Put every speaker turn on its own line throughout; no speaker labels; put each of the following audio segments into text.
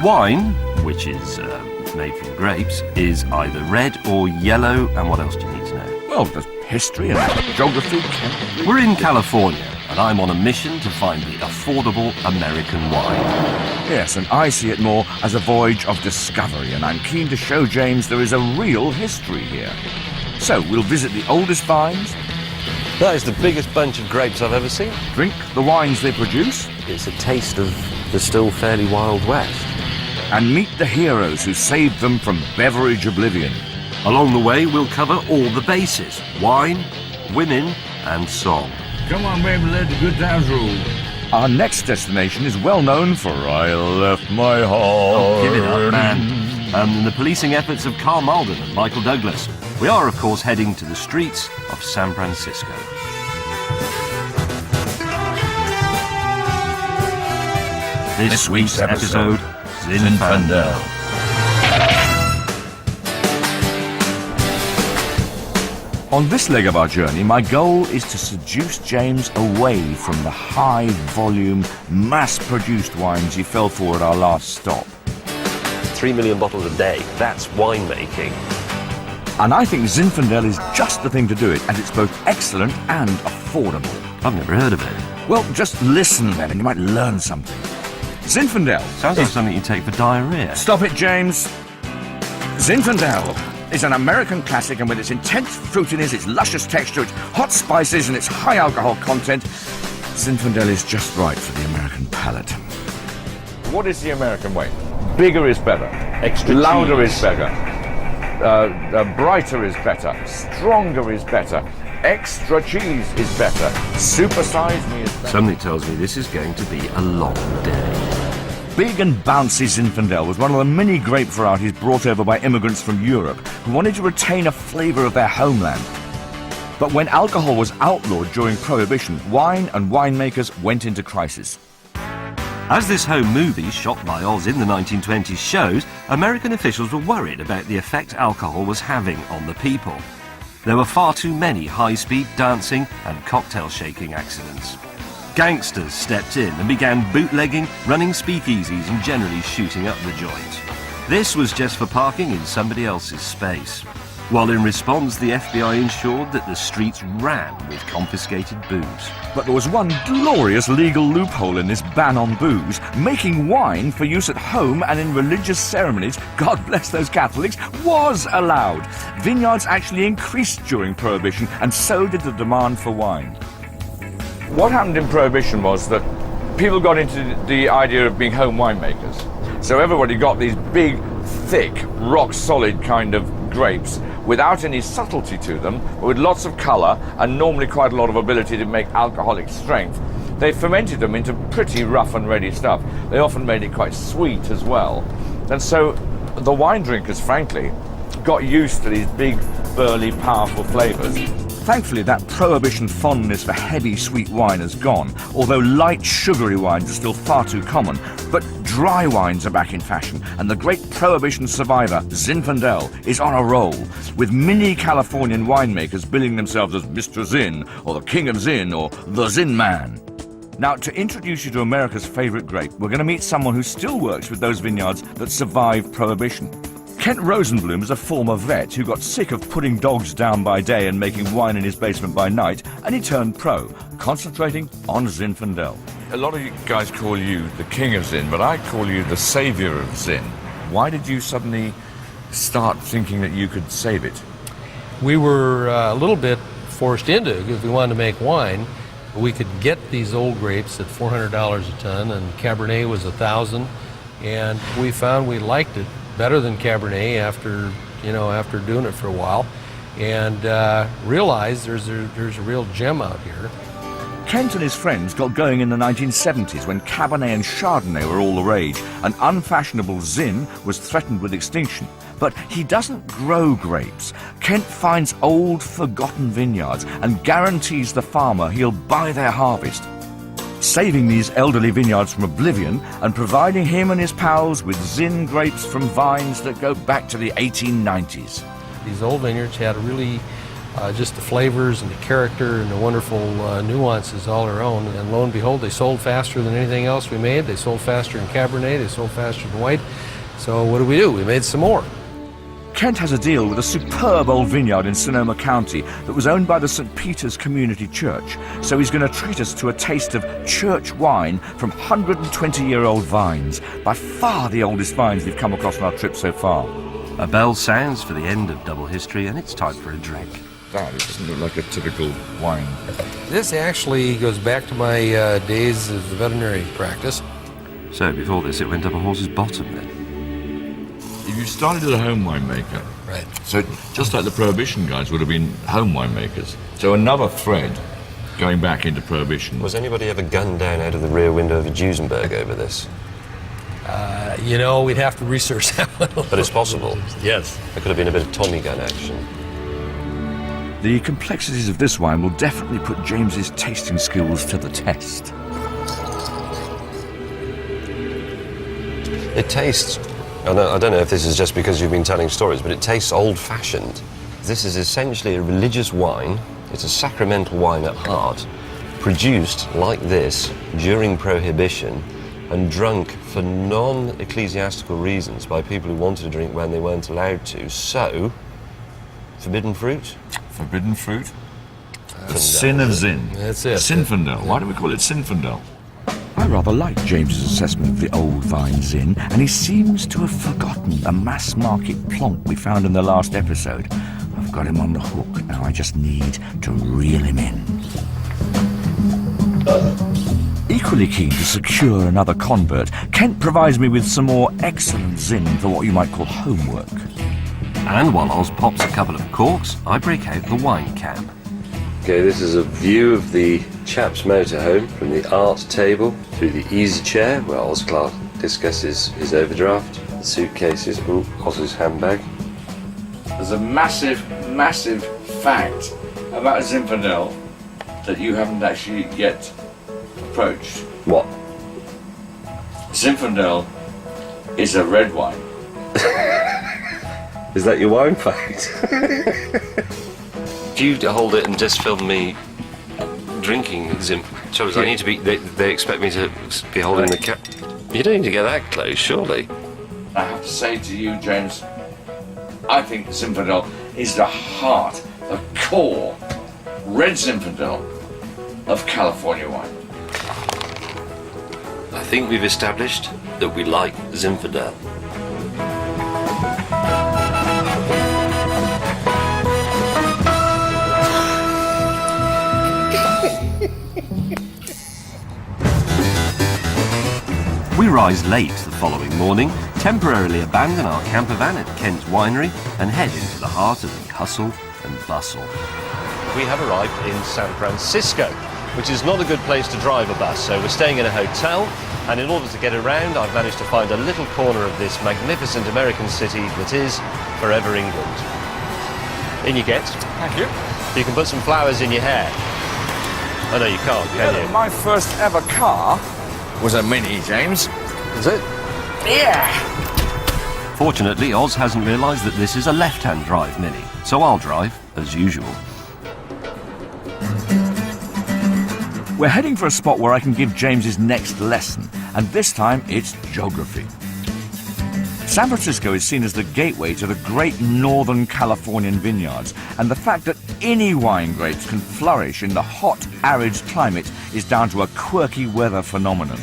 Wine, which is made from grapes, is either red or yellow. And what else do you need to know?
Well, there's history and geography, chemistry.
We're in California, and I'm on a mission to find the affordable American wine.
Yes, and I see it more as a voyage of discovery, and I'm keen to show James there is a real history here. So, we'll visit the oldest vines,
That is the biggest bunch of grapes I've ever seen.
drink the wines they produce,
It's a taste of the still fairly Wild West.
and meet the heroes who saved them from beverage oblivion.
Along the way, we'll cover all the bases: wine, women, and song.
Come on, baby, let the good times rule. Our next destination is well known for I Left My Heart.
Give it up, man. And the policing efforts of Carl Malden and Michael Douglas. We are, of course, heading to the streets of San Francisco. This week's episode, Zinfandel.
On this leg of our journey, my goal is to seduce James away from the high-volume, mass-produced wines he fell for at our last stop.
3 million bottles a day, that's winemaking.
And I think Zinfandel is just the thing to do it, and it's both excellent and affordable.
I've never heard of it.
Well, just listen then, and you might learn something. Zinfandel.
Sounds like something you take for diarrhea.
Stop it, James. Zinfandel is an American classic, and with its intense fruitiness, its luscious texture, its hot spices, and its high alcohol content, Zinfandel is just right for the American palate. What is the American way? Bigger is better.
Extra
Louder
cheese.
is better. Brighter is better. Stronger is better. Extra cheese is better. Supersize me is better.
Something tells me this is going to be a long day.
Big and bouncy Zinfandel was one of the many grape varieties brought over by immigrants from Europe who wanted to retain a flavour of their homeland. But when alcohol was outlawed during Prohibition, wine and winemakers went into crisis.
As this home movie, shot by Oz in the 1920s, shows, American officials were worried about the effect alcohol was having on the people. There were far too many high-speed dancing and cocktail shaking accidents. Gangsters stepped in and began bootlegging, running speakeasies and generally shooting up the joint. This was just for parking in somebody else's space. While in response, the FBI ensured that the streets ran with confiscated booze.
But there was one glorious legal loophole in this ban on booze. Making wine for use at home and in religious ceremonies, God bless those Catholics, was allowed. Vineyards actually increased during Prohibition, and so did the demand for wine. What happened in Prohibition was that people got into the idea of being home winemakers. So everybody got these big, thick, rock-solid kind of grapes without any subtlety to them, but with lots of colour and normally quite a lot of ability to make alcoholic strength. They fermented them into pretty rough and ready stuff. They often made it quite sweet as well. And so the wine drinkers, frankly, got used to these big, burly, powerful flavours. Thankfully, that Prohibition fondness for heavy, sweet wine has gone, although light, sugary wines are still far too common. But dry wines are back in fashion, and the great Prohibition survivor, Zinfandel, is on a roll, with many Californian winemakers billing themselves as Mr. Zin, or the King of Zin, or the Zin Man. Now, to introduce you to America's favourite grape, we're going to meet someone who still works with those vineyards that survived Prohibition. Kent Rosenblum is a former vet who got sick of putting dogs down by day and making wine in his basement by night, and he turned pro, concentrating on Zinfandel. A lot of you guys call you the king of Zin, but I call you the saviour of Zin. Why did you suddenly start thinking that you could save it?
We were a little bit forced into it. If we wanted to make wine, we could get these old grapes at $400 a ton, and Cabernet was $1,000, and we found we liked it better than Cabernet after doing it for a while, and realized there's a real gem out here.
Kent and his friends got going in the 1970s when Cabernet and Chardonnay were all the rage, and unfashionable Zin was threatened with extinction. But he doesn't grow grapes. Kent finds old, forgotten vineyards and guarantees the farmer he'll buy their harvest, saving these elderly vineyards from oblivion and providing him and his pals with Zin grapes from vines that go back to the 1890s.
These old vineyards had a really just the flavors and the character and the wonderful nuances all our own. And lo and behold, they sold faster than anything else we made. They sold faster in Cabernet, they sold faster than white. So what do? We made some more.
Kent has a deal with a superb old vineyard in Sonoma County that was owned by the St. Peter's Community Church. So he's going to treat us to a taste of church wine from 120-year-old vines. By far the oldest vines we've come across on our trip so far.
A bell sounds for the end of Double History, and it's time for a drink.
That doesn't look like a typical wine.
This actually goes back to my days of the veterinary practice.
So before this, it went up a horse's bottom then.
You started as a home winemaker.
Right.
So just like the Prohibition guys would have been home winemakers. So another thread going back into Prohibition.
Was anybody ever gunned down out of the rear window of a Duesenberg over this?
You know, we'd have to research that one.
But it's possible.
Yes.
There could have been a bit of Tommy gun action.
The complexities of this wine will definitely put James's tasting skills to the test.
It tastes, I don't know if this is just because you've been telling stories, but it tastes old-fashioned. This is essentially a religious wine. It's a sacramental wine at heart, produced like this during Prohibition and drunk for non-ecclesiastical reasons by people who wanted to drink when they weren't allowed to. So, forbidden fruit?
Forbidden fruit? The sin of Zin.
That's it.
Zinfandel. Why do we call it Zinfandel?
I rather like James's assessment of the old vines in, and he seems to have forgotten the mass market plonk we found in the last episode. I've got him on the hook, now I just need to reel him in. Equally keen to secure another convert, Kent provides me with some more excellent Zin for what you might call homework.
And while Oz pops a couple of corks, I break out the wine cam. Okay, this is a view of the chap's motorhome from the art table through the easy chair where Oz Clark discusses his overdraft, the suitcases, Oz's handbag.
There's a massive, massive fact about Zinfandel that you haven't actually yet approached.
What?
Zinfandel is a red wine.
Is that your wine fact? Do you hold it and just film me drinking Zim? Trouble, I need to be. They expect me to be holding the cap. You don't need to get that close, surely.
I have to say to you, James, I think Zinfandel is the heart, the core, red Zinfandel of California wine.
I think we've established that we like Zinfandel. We rise late the following morning, temporarily abandon our camper van at Kent's winery and head into the heart of the hustle and bustle. We have arrived in San Francisco, which is not a good place to drive a bus, so we're staying in a hotel, and in order to get around, I've managed to find a little corner of this magnificent American city that is forever England. In you get.
Thank you.
You can put some flowers in your hair. Oh no, you can't, can you?
My first ever car was a Mini, James.
Is it?
Yeah!
Fortunately, Oz hasn't realised that this is a left-hand drive Mini, so I'll drive, as usual.
We're heading for a spot where I can give James his next lesson, and this time it's geography. San Francisco is seen as the gateway to the great northern Californian vineyards, and the fact that any wine grapes can flourish in the hot, arid climate is down to a quirky weather phenomenon.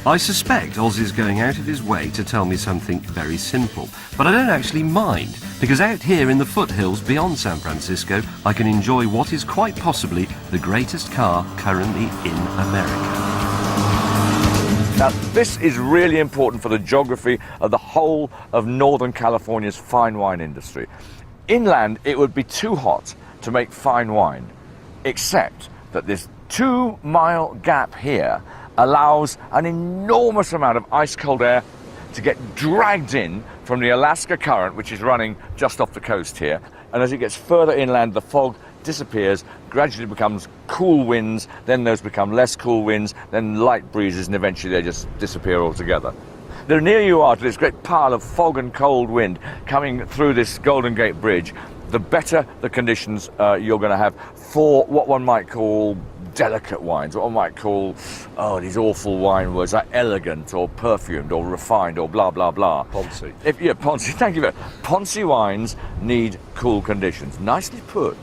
I suspect Oz is going out of his way to tell me something very simple, but I don't actually mind, because out here in the foothills beyond San Francisco, I can enjoy what is quite possibly the greatest car currently in America.
Now, this is really important for the geography of the whole of Northern California's fine wine industry. Inland, it would be too hot to make fine wine, except that this 2-mile gap here allows an enormous amount of ice-cold air to get dragged in from the Alaska Current, which is running just off the coast here. And as it gets further inland, the fog disappears, gradually becomes cool winds, then those become less cool winds, then light breezes, and eventually they just disappear altogether. the nearer you are to this great pile of fog and cold wind coming through this Golden Gate Bridge, the better the conditions you're going to have for what one might call delicate wines, what one might call, these awful wine words like elegant or perfumed or refined or blah, blah, blah.
Poncy.
Poncy, thank you very much. Poncy wines need cool conditions. Nicely put.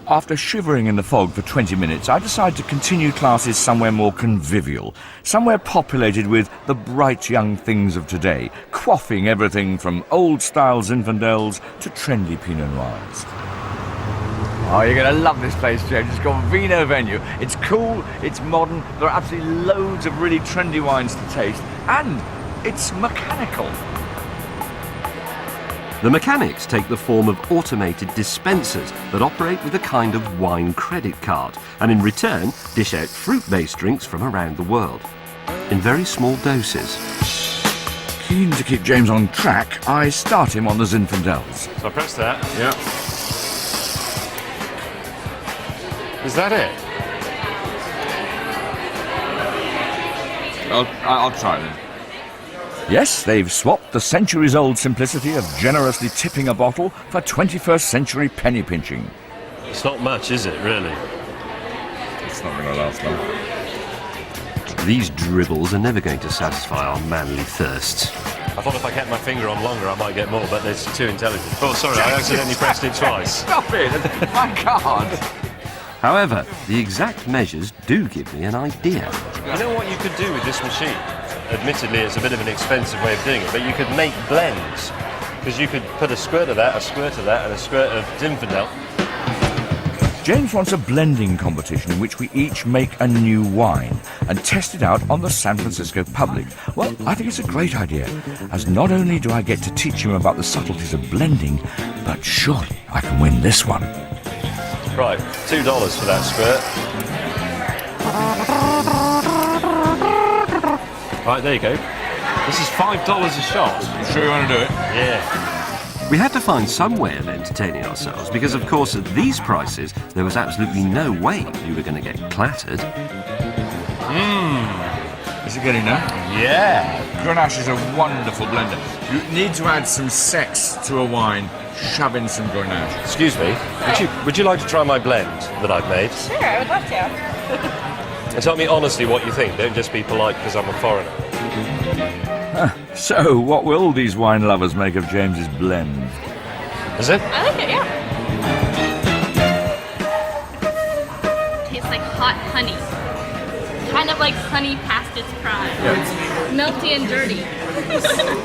After shivering in the fog for 20 minutes, I decided to continue classes somewhere more convivial, somewhere populated with the bright young things of today, quaffing everything from old-style Zinfandels to trendy Pinot Noirs. Oh, you're going to love this place, James. It's called Vino Venue. It's cool, it's modern, there are absolutely loads of really trendy wines to taste, and it's mechanical.
The mechanics take the form of automated dispensers that operate with a kind of wine credit card and in return dish out fruit-based drinks from around the world, in very small doses.
Keen to keep James on track, I start him on the Zinfandels.
So I press that.
Yeah.
Is that it?
I'll try then. Yes, they've swapped the centuries-old simplicity of generously tipping a bottle for 21st century penny pinching.
It's not much, is it, really?
It's not going to last long.
These dribbles are never going to satisfy our manly thirsts.
I thought if I kept my finger on longer I might get more, but it's too intelligent. Oh, sorry, I accidentally pressed it twice.
Stop it! My God!
However, the exact measures do give me an idea.
You know what you could do with this machine? Admittedly, it's a bit of an expensive way of doing it, but you could make blends. Because you could put a squirt of that, a squirt of that, and a squirt of Zinfandel.
James wants a blending competition in which we each make a new wine and test it out on the San Francisco public. Well, I think it's a great idea, as not only do I get to teach him about the subtleties of blending, but surely I can win this one.
Right, $2 for that squirt. Right, there you go. This is $5 a shot.
You sure you want to do it?
Yeah.
We had to find some way of entertaining ourselves because, of course, at these prices, there was absolutely no way you were going to get clattered.
Is it getting there?
Yeah.
Grenache is a wonderful blender. You need to add some sex to a wine. Shove in some Grenache.
Excuse me, would you like to try my blend that I've made?
Sure, I would love to.
And tell me honestly what you think. Don't just be polite because I'm a foreigner.
So, what will these wine lovers make of James's blend?
Is it?
I like it, yeah. Tastes like hot honey. Kind of like honey past its prime.
Yeah.
Melty and dirty.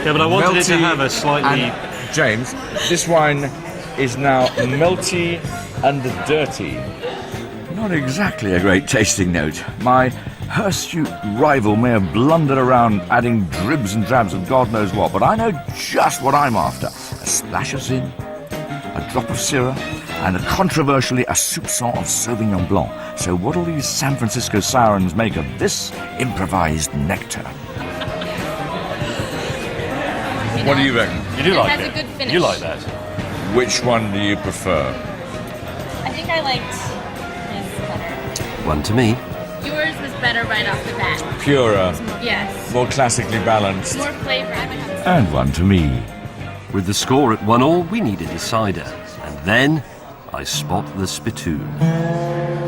Yeah, but I wanted it to
Melty
have a slightly...
James, this wine is now melty and dirty. Not exactly a great tasting note. My hirsute rival may have blundered around adding dribs and drabs of God knows what, but I know just what I'm after. A splash of Zin, a drop of Syrah, and controversially a soupçon of Sauvignon Blanc. So what'll these San Francisco sirens make of this improvised nectar? What do you reckon?
You do like
It has a good finish.
You like that?
Which one do you prefer?
I think I liked his better.
One to me.
Yours was better right off the bat.
Purer,
Yes.
more classically balanced.
More flavor.
And one to me.
With the score at 1-1, we need a decider. And then I spot the spittoon.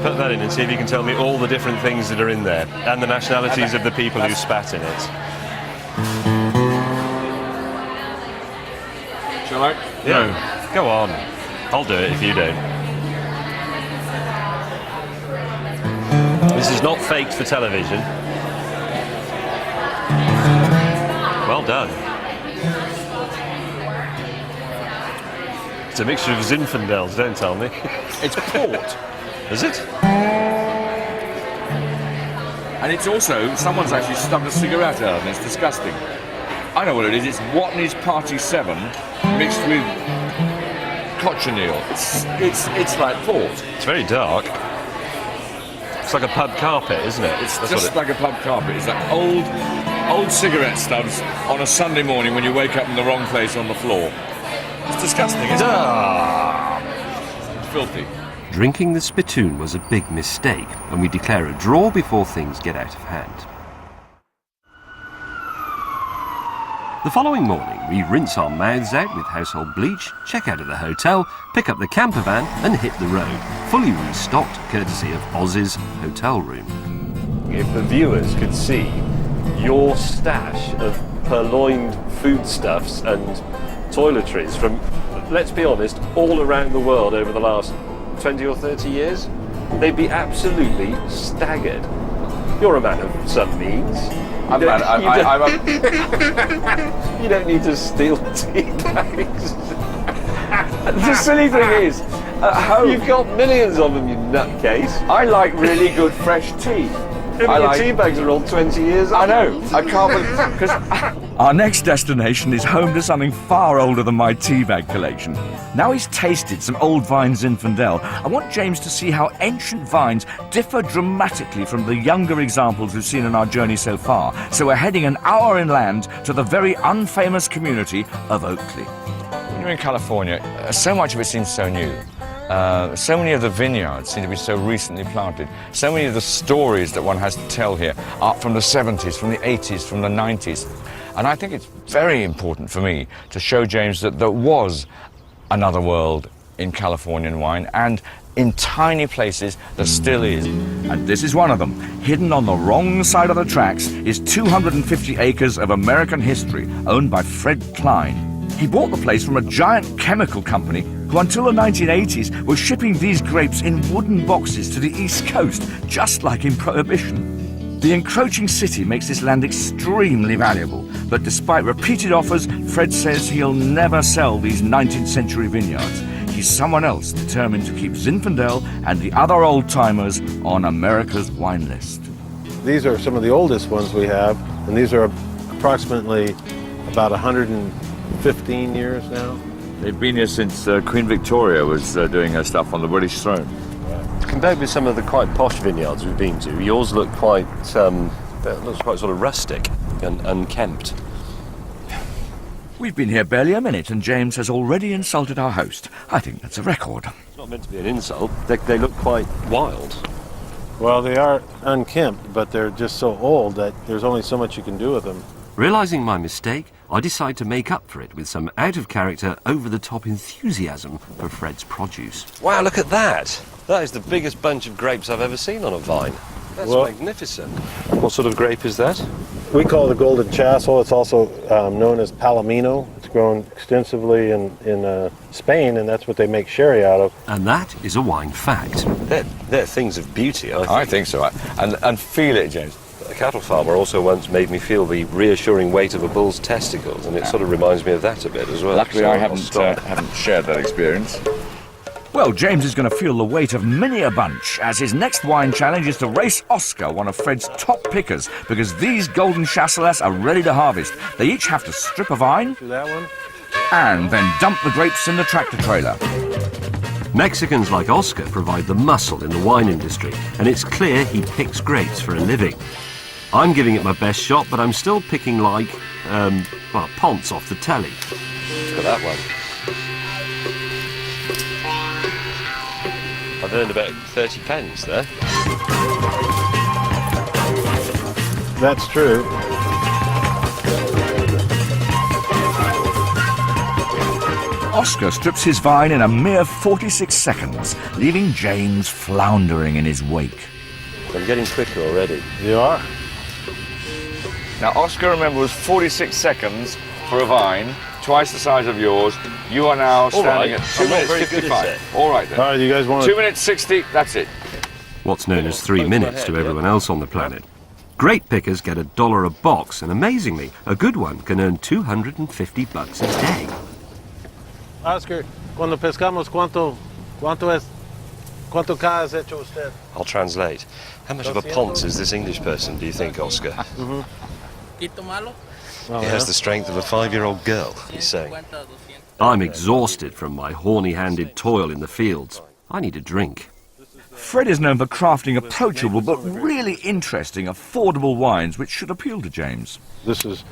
Put that in and see if you can tell me all the different things that are in there and the nationalities of the people who spat in it.
Shall I?
Yeah. No. Go on. I'll do it if you don't. This is not faked for television. Well done. It's a mixture of Zinfandels, don't tell me.
It's port.
Is it?
And it's also, someone's actually stuck a cigarette out and it's disgusting. I know what it is, it's Watney's Party 7 mixed with cochineal. It's like port.
It's very dark. It's like a pub carpet, isn't it?
It's
That's
just like a pub carpet. It's like old cigarette stubs on a Sunday morning when you wake up in the wrong place on the floor. It's disgusting, isn't it? It's filthy.
Drinking the spittoon was a big mistake, and we declare a draw before things get out of hand. The following morning, we rinse our mouths out with household bleach, check out of the hotel, pick up the camper van and hit the road, fully restocked courtesy of Oz's hotel room.
If the viewers could see your stash of purloined foodstuffs and toiletries from, let's be honest, all around the world over the last 20 or 30 years, they'd be absolutely staggered. You're a man of some means. You don't need to steal tea bags.
The silly thing is, at home,
You've got millions of them, you nutcase.
I like really good fresh tea.
Your tea bags are all 20 years old.
I know, I can't believe, because our next destination is home to something far older than my tea bag collection. Now he's tasted some old vine Zinfandel, I want James to see how ancient vines differ dramatically from the younger examples we've seen on our journey so far. So we're heading an hour inland to the very unfamous community of Oakley. When you're in California, so much of it seems so new. So many of the vineyards seem to be so recently planted. So many of the stories that one has to tell here are from the 70s, from the 80s, from the 90s. And I think it's very important for me to show James that there was another world in Californian wine, and in tiny places there still is. And this is one of them. Hidden on the wrong side of the tracks is 250 acres of American history owned by Fred Klein. He bought the place from a giant chemical company who until the 1980s was shipping these grapes in wooden boxes to the East Coast, just like in Prohibition. The encroaching city makes this land extremely valuable, but despite repeated offers, Fred says he'll never sell these 19th century vineyards. He's someone else determined to keep Zinfandel and the other old-timers on America's wine list.
These are some of the oldest ones we have, and these are approximately about 115 years now.
They've been here since Queen Victoria was doing her stuff on the British throne.
Compared with some of the quite posh vineyards we've been to, yours look quite, looks quite sort of rustic and unkempt.
We've been here barely a minute and James has already insulted our host. I think that's a record.
It's not meant to be an insult. They look quite wild.
Well, they are unkempt, but they're just so old that there's only so much you can do with them.
Realising my mistake, I decide to make up for it with some out-of-character, over-the-top enthusiasm for Fred's produce.
Wow, look at that. That is the biggest bunch of grapes I've ever seen on a vine. That's magnificent. What sort of grape is that?
We call it the Golden Chassel. It's also known as Palomino. It's grown extensively in Spain, and that's what they make sherry out of.
And that is a wine fact.
They're things of beauty,
I think so. And feel it, James.
A cattle farmer also once made me feel the reassuring weight of a bull's testicles, and it sort of reminds me of that a bit as well.
Luckily,
So
I haven't shared that experience. Well, James is going to feel the weight of many a bunch, as his next wine challenge is to race Oscar, one of Fred's top pickers, because these Golden Chasselas are ready to harvest. They each have to strip a vine
Do that one?
and then dump the grapes in the tractor trailer.
Mexicans like Oscar provide the muscle in the wine industry, and it's clear he picks grapes for a living. I'm giving it my best shot, but I'm still picking like, ponce off the telly.
Look at that one. I've earned about 30 pence there.
That's true.
Oscar strips his vine in a mere 46 seconds, leaving James floundering in his wake.
I'm getting quicker already.
You are?
Now, Oscar, remember, was 46 seconds for a vine, twice the size of yours. You are now standing at 2
I'm not
minutes
very good at
55.
it.
All right, then.
All right, you guys want
2 minutes 60, that's it.
What's known as 3 minutes to everyone else on the planet. Grape pickers get $1 a box, and amazingly, a good one can earn $250 a day.
Oscar, cuando pescamos, ¿cuánto cada has hecho usted?
I'll translate. How much of a ponce is this English person, do you think, Oscar? He has the strength of a 5-year-old girl, he's saying.
I'm exhausted from my horny-handed toil in the fields. I need a drink.
Fred is known for crafting approachable but really interesting, affordable wines which should appeal to James.
This is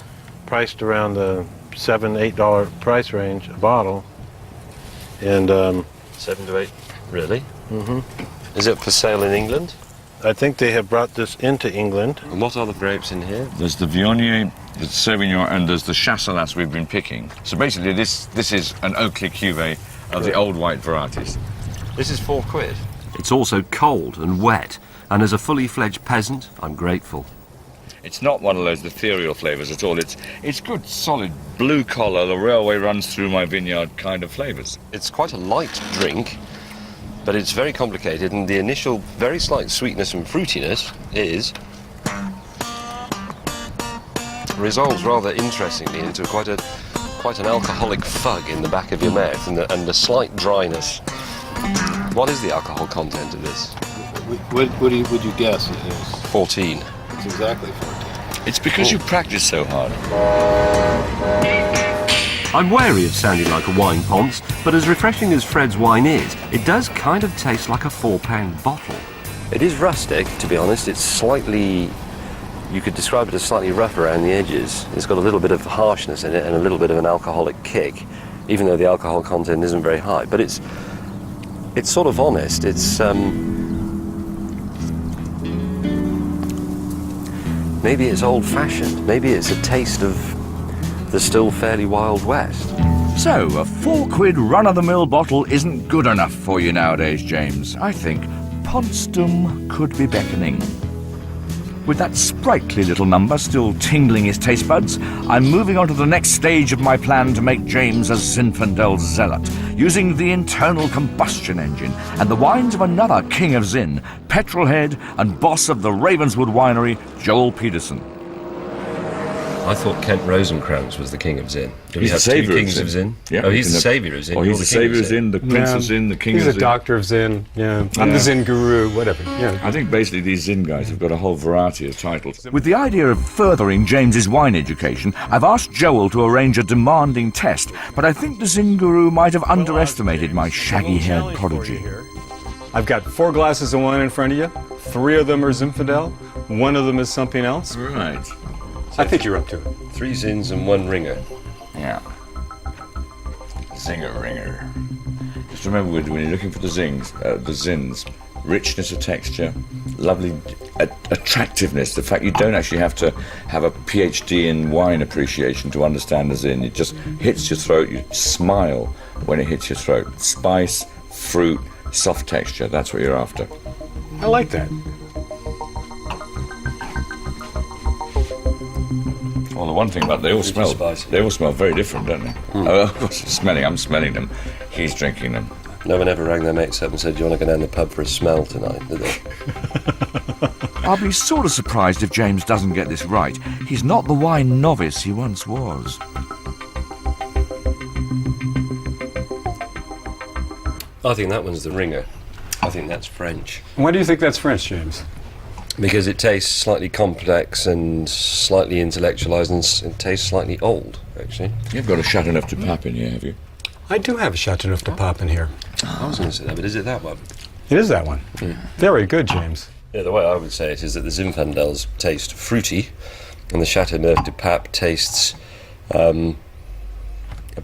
priced around the $7-8 price range a bottle. And
7 to 8, really? Mm-hmm. Is it for sale in England?
I think they have brought this into England.
And what are the grapes in here?
There's the Viognier, the Sauvignon, and there's the Chasselas we've been picking. So basically, this is an Oakley cuvee of the old white varieties.
This is £4.
It's also cold and wet, and as a fully fledged peasant, I'm grateful.
It's not one of those ethereal flavours at all. It's good, solid, blue collar, the railway runs through my vineyard kind of flavours.
It's quite a light drink, but it's very complicated, and the initial very slight sweetness and fruitiness resolves rather interestingly into quite an alcoholic fug in the back of your mouth, and a slight dryness. What is the alcohol content of this?
What would you guess it is?
14.
It's exactly 14.
It's because you practice so hard.
I'm wary of sounding like a wine ponce, but as refreshing as Fred's wine is, it does kind of taste like a £4 bottle.
It is rustic, to be honest. It's slightly, you could describe it as slightly rough around the edges. It's got a little bit of harshness in it and a little bit of an alcoholic kick, even though the alcohol content isn't very high. But it's sort of honest. It's maybe it's old-fashioned. Maybe it's a taste of the still fairly Wild West.
So, a £4 run-of-the-mill bottle isn't good enough for you nowadays, James. I think Potsdam could be beckoning. With that sprightly little number still tingling his taste buds, I'm moving on to the next stage of my plan to make James a Zinfandel zealot, using the internal combustion engine and the wines of another king of Zin, petrolhead and boss of the Ravenswood winery, Joel Peterson.
I thought Kent Rosenkrantz was the king of Zin. Do we
He's
have
the saviour
two
of
kings
Zin.
of Zin?
Yeah,
oh, he's the saviour of Zin.
Oh, he's the saviour of Zin, the prince of Zin, the king of Zin.
He's a doctor of Zin, yeah. I'm the Zin guru, whatever. Yeah.
I think basically these Zin guys have got a whole variety of titles. With the idea of furthering James's wine education, I've asked Joel to arrange a demanding test, but I think the Zin guru might have underestimated my shaggy-haired prodigy.
I've got 4 glasses of wine in front of you. 3 of them are Zinfandel. 1 of them is something else.
Right.
I think you're up to it.
3 Zins and 1 Ringer.
Yeah. Zinger ringer. Just remember, when you're looking for the Zins, richness of texture, lovely attractiveness, the fact you don't actually have to have a PhD in wine appreciation to understand the Zin. It just hits your throat, you smile when it hits your throat. Spice, fruit, soft texture, that's what you're after.
I like that.
Well, the one thing about they all smell very different, don't they? Oh, of course, I'm smelling them. He's drinking them.
No one ever rang their mates up and said, do you want to go down the pub for a smell tonight, did they?
I'll be sort of surprised if James doesn't get this right. He's not the wine novice he once was.
I think that one's the Ringer. I think that's French.
Why do you think that's French, James?
Because it tastes slightly complex and slightly intellectualised, and it tastes slightly old, actually.
You've got a Chateauneuf de Pape in here, have you?
I do have a Chateauneuf de Pape in here.
I was going to say that, but is it that one?
It is that one. Very good, James.
Yeah, the way I would say it is that the Zinfandels taste fruity, and the Chateauneuf de Pape tastes a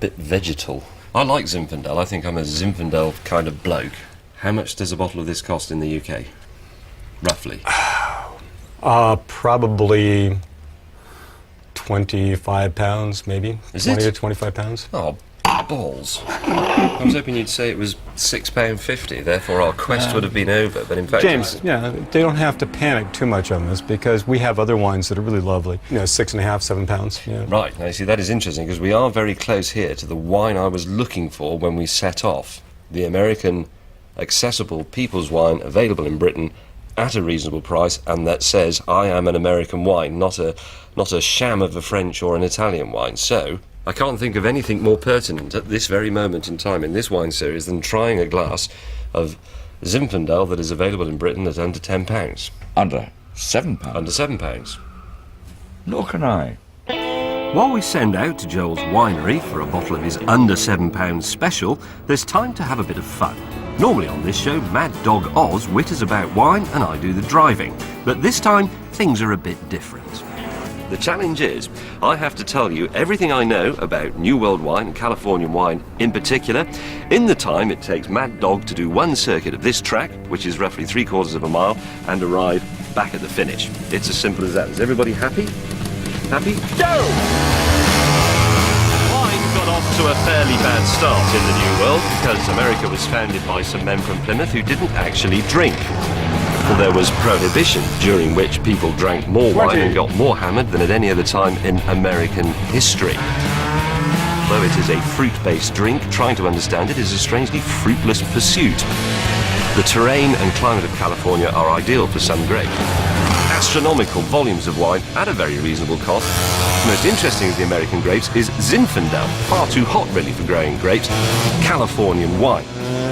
bit vegetal. I like Zinfandel. I think I'm a Zinfandel kind of bloke. How much does a bottle of this cost in the UK? Roughly.
Probably £25, maybe.
Is
20
it?
to 25 pounds.
Oh, balls. I was hoping you'd say it was £6.50, therefore our quest would have been over, but in fact...
James, yeah, they don't have to panic too much on this because we have other wines that are really lovely. You know, 6.5, 7 pounds. Yeah.
Right, now you see, that is interesting because we are very close here to the wine I was looking for when we set off. The American accessible people's wine available in Britain at a reasonable price, and that says I am an American wine, not a sham of a French or an Italian wine. So I can't think of anything more pertinent at this very moment in time in this wine series than trying a glass of Zinfandel that is available in Britain at under £10.
Under £7.
Under £7.
Nor can I.
While we send out to Joel's winery for a bottle of his under £7 special, there's time to have a bit of fun. Normally on this show, Mad Dog Oz whitters about wine and I do the driving. But this time, things are a bit different. The challenge is, I have to tell you everything I know about New World wine and Californian wine in particular, in the time it takes Mad Dog to do one circuit of this track, which is roughly 3/4 of a mile, and arrive back at the finish. It's as simple as that. Is everybody happy? Happy? Go! Wine got off to a fairly bad start in the New World because America was founded by some men from Plymouth who didn't actually drink. Well, there was prohibition, during which people drank more wine and got more hammered than at any other time in American history. Though it is a fruit-based drink, trying to understand it is a strangely fruitless pursuit. The terrain and climate of California are ideal for some grapes. Astronomical volumes of wine at a very reasonable cost. Most interesting of the American grapes is Zinfandel, far too hot really for growing grapes, Californian wine.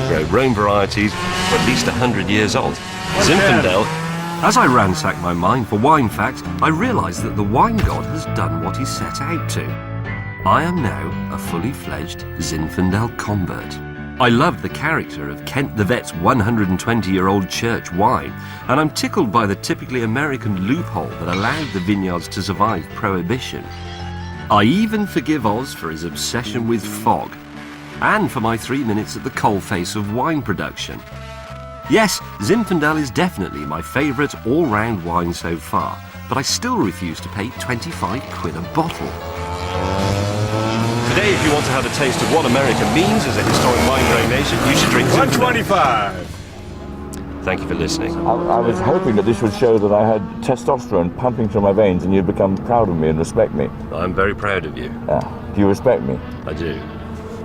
Grow Rhone varieties for at least 100 years old. Zinfandel. As I ransacked my mind for wine facts, I realised that the wine god has done what he set out to. I am now a fully fledged Zinfandel convert. I loved the character of Kent the Vet's 120-year-old church wine, and I'm tickled by the typically American loophole that allowed the vineyards to survive prohibition. I even forgive Oz for his obsession with fog, and for my 3 minutes at the coalface of wine production. Yes, Zinfandel is definitely my favourite all-round wine so far, but I still refuse to pay 25 quid a bottle. Today, if you want to have a taste of what America means as a historic wine-growing nation, you should drink Zinfandel.
125.
Thank you for listening.
I was hoping that this would show that I had testosterone pumping through my veins and you'd become proud of me and respect me.
I'm very proud of you.
Do you respect me?
I do.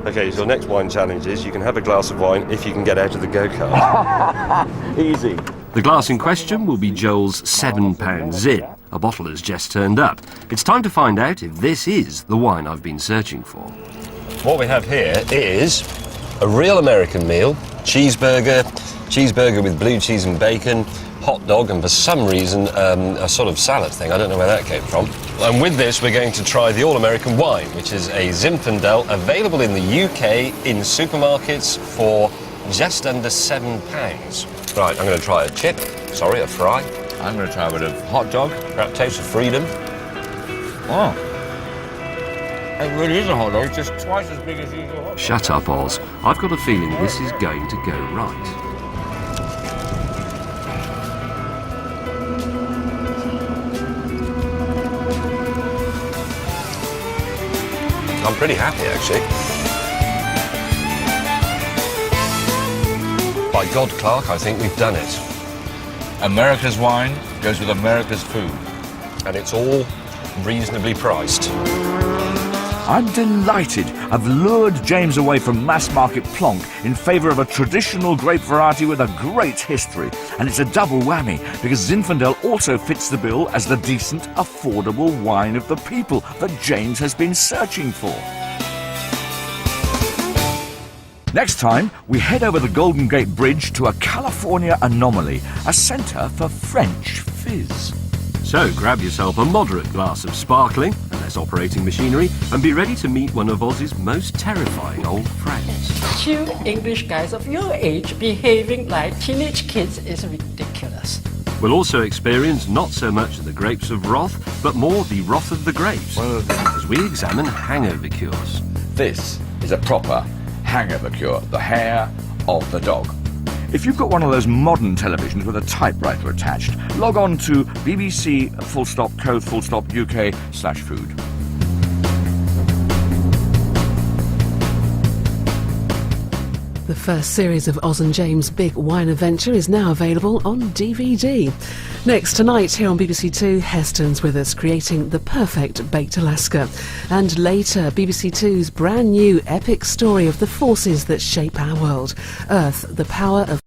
Okay, so the next wine challenge is you can have a glass of wine if you can get out of the go-kart.
Easy.
The glass in question will be Joel's £7 Zin. A bottle has just turned up. It's time to find out if this is the wine I've been searching for. What we have here is a real American meal, cheeseburger with blue cheese and bacon, hot dog, and for some reason a sort of salad thing. I don't know where that came from. And with this we're going to try the all-American wine, which is a Zinfandel, available in the UK in supermarkets for just under £7. Right, I'm going to try a fry.
I'm going to try a bit of hot dog.
That taste of freedom.
Oh. It really is a hot dog. It's just twice as big as usual hot dog.
Shut up, Oz. I've got a feeling this is going to go right. I'm pretty happy, actually. By God, Clark, I think we've done it.
America's wine goes with America's food.
And it's all reasonably priced.
I'm delighted. I've lured James away from mass market plonk in favour of a traditional grape variety with a great history. And it's a double whammy, because Zinfandel also fits the bill as the decent, affordable wine of the people that James has been searching for. Next time, we head over the Golden Gate Bridge to a California anomaly, a centre for French fizz.
So grab yourself a moderate glass of sparkling, and less operating machinery, and be ready to meet one of Oz's most terrifying old friends.
Two English guys of your age behaving like teenage kids is ridiculous.
We'll also experience not so much the grapes of wrath, but more the wrath of the grapes, as we examine hangover cures.
This is a proper hangover cure, the hair of the dog. If you've got one of those modern televisions with a typewriter attached, log on to bbc.co.uk/food.
The first series of Oz and James' Big Wine Adventure is now available on DVD. Next tonight here on BBC Two, Heston's with us creating the perfect baked Alaska. And later, BBC Two's brand new epic story of the forces that shape our world. Earth, the power of